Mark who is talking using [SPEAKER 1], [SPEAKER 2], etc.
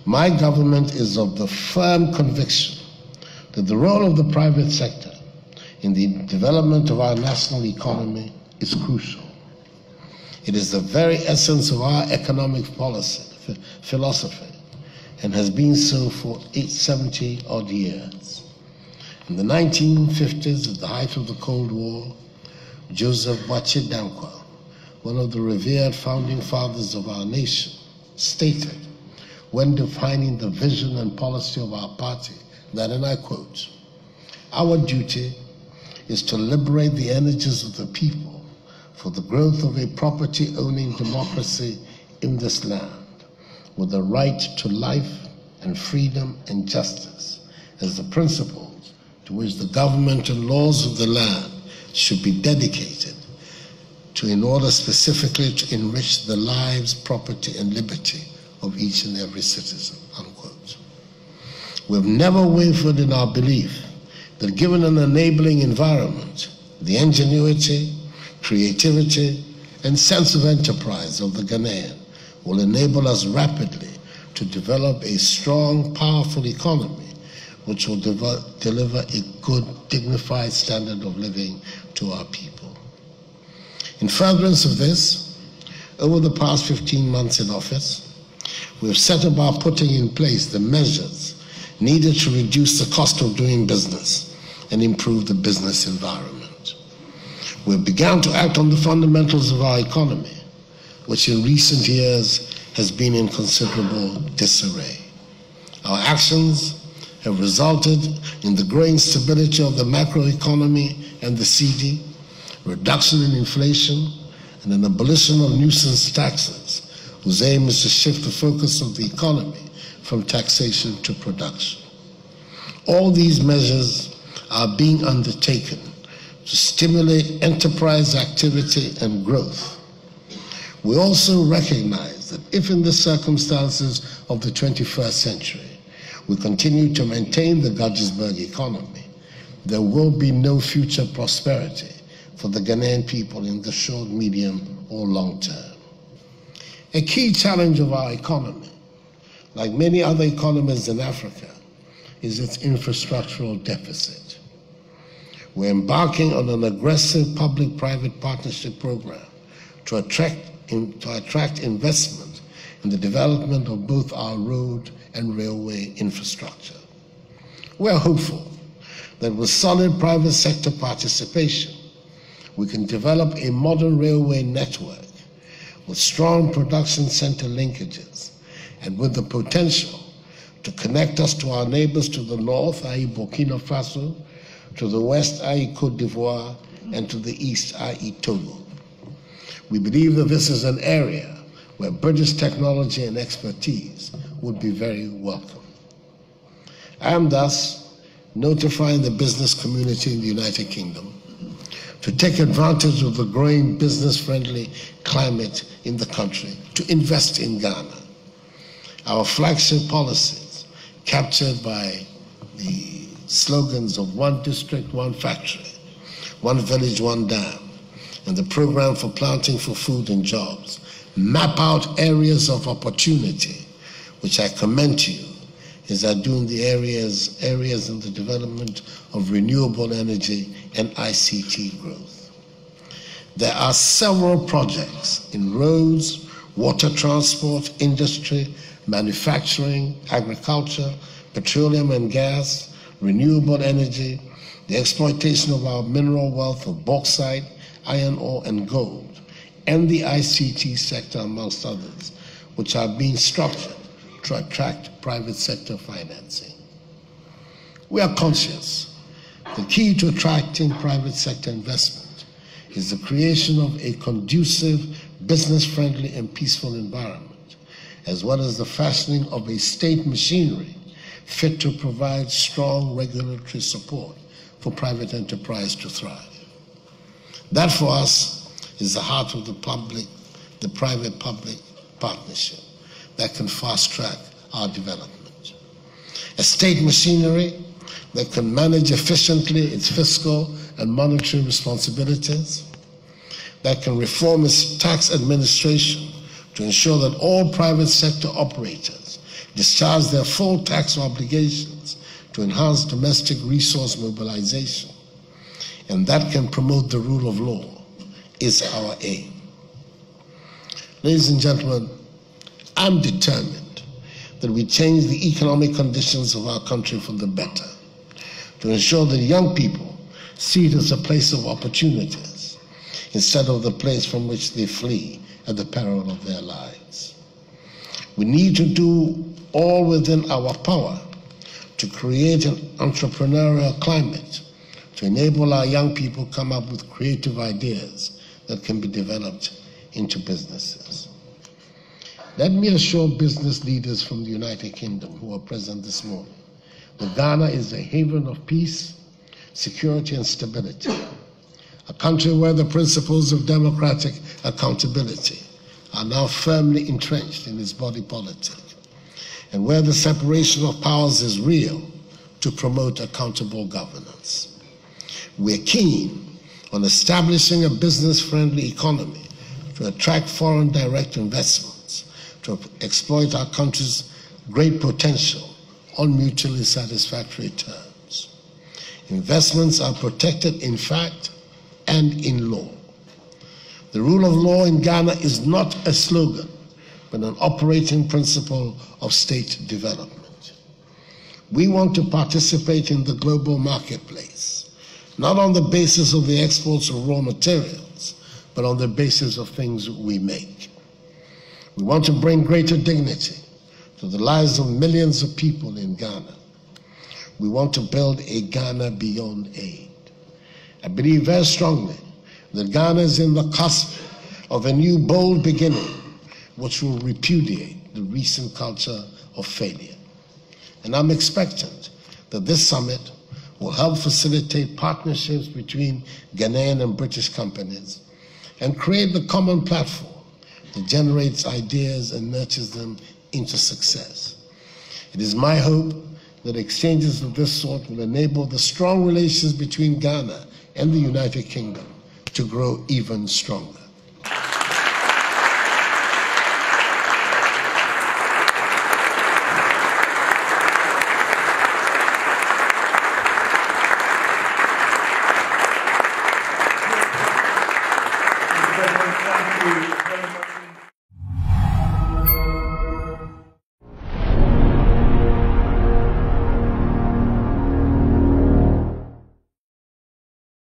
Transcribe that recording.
[SPEAKER 1] my government is of the firm conviction that the role of the private sector in the development of our national economy is crucial. It is the very essence of our economic policy, philosophy, and has been so for 70-odd years. In the 1950s, at the height of the Cold War, Joseph Boachier Dankwa, one of the revered founding fathers of our nation, stated, when defining the vision and policy of our party, that, and I quote, "Our duty is to liberate the energies of the people for the growth of a property-owning democracy in this land, with the right to life and freedom and justice as the principles to which the government and laws of the land should be dedicated to, in order specifically to enrich the lives, property, and liberty of each and every citizen," unquote. We've never wavered in our belief that given an enabling environment, the ingenuity, creativity, and sense of enterprise of the Ghanaian will enable us rapidly to develop a strong, powerful economy which will deliver a good, dignified standard of living to our people. In furtherance of this, over the past 15 months in office, we've set about putting in place the measures needed to reduce the cost of doing business and improve the business environment. We've begun to act on the fundamentals of our economy, which in recent years has been in considerable disarray. Our actions have resulted in the growing stability of the macroeconomy and the cedi, reduction in inflation, and an abolition of nuisance taxes, whose aim is to shift the focus of the economy from taxation to production. All these measures are being undertaken to stimulate enterprise activity and growth. We also recognize that if in the circumstances of the 21st century we continue to maintain the Gettysburg economy, there will be no future prosperity for the Ghanaian people in the short, medium, or long term. A key challenge of our economy, like many other economies in Africa, is its infrastructural deficit. We're embarking on an aggressive public-private partnership program to attract investment in the development of both our road and railway infrastructure. We're hopeful that with solid private sector participation, we can develop a modern railway network with strong production center linkages and with the potential to connect us to our neighbors to the north, i.e. Burkina Faso, to the west, i.e. Côte d'Ivoire, and to the east, i.e. Togo. We believe that this is an area where British technology and expertise would be very welcome. I am thus notifying the business community in the United Kingdom to take advantage of the growing business-friendly climate in the country to invest in Ghana. Our flagship policies, captured by the slogans of one district, one factory, one village, one dam, and the program for planting for food and jobs, map out areas of opportunity, which I commend to you, is that doing the areas in the development of renewable energy and ICT growth. There are several projects in roads, water transport, industry, manufacturing, agriculture, petroleum and gas, renewable energy, the exploitation of our mineral wealth of bauxite, iron ore, and gold, and the ICT sector, amongst others, which are being structured to attract private sector financing. We are conscious the key to attracting private sector investment is the creation of a conducive, business-friendly, and peaceful environment, as well as the fashioning of a state machinery fit to provide strong regulatory support for private enterprise to thrive. That, for us, is the heart of the private-public partnership that can fast-track our development. A state machinery that can manage efficiently its fiscal and monetary responsibilities, that can reform its tax administration to ensure that all private sector operators discharge their full tax obligations to enhance domestic resource mobilization, and that can promote the rule of law, is our aim. Ladies and gentlemen, I'm determined that we change the economic conditions of our country for the better, to ensure that young people see it as a place of opportunities instead of the place from which they flee at the peril of their lives. We need to do all within our power to create an entrepreneurial climate to enable our young people to come up with creative ideas that can be developed into businesses. Let me assure business leaders from the United Kingdom who are present this morning that Ghana is a haven of peace, security, and stability, a country where the principles of democratic accountability are now firmly entrenched in its body politic, and where the separation of powers is real to promote accountable governance. We're keen on establishing a business-friendly economy to attract foreign direct investments, to exploit our country's great potential on mutually satisfactory terms. Investments are protected in fact and in law. The rule of law in Ghana is not a slogan, but an operating principle of state development. We want to participate in the global marketplace, not on the basis of the exports of raw materials, but on the basis of things we make. We want to bring greater dignity to the lives of millions of people in Ghana. We want to build a Ghana beyond aid. I believe very strongly that Ghana is in the cusp of a new bold beginning which will repudiate the recent culture of failure. And I'm expectant that this summit will help facilitate partnerships between Ghanaian and British companies and create the common platform that generates ideas and nurtures them into success. It is my hope that exchanges of this sort will enable the strong relations between Ghana and the United Kingdom to grow even stronger.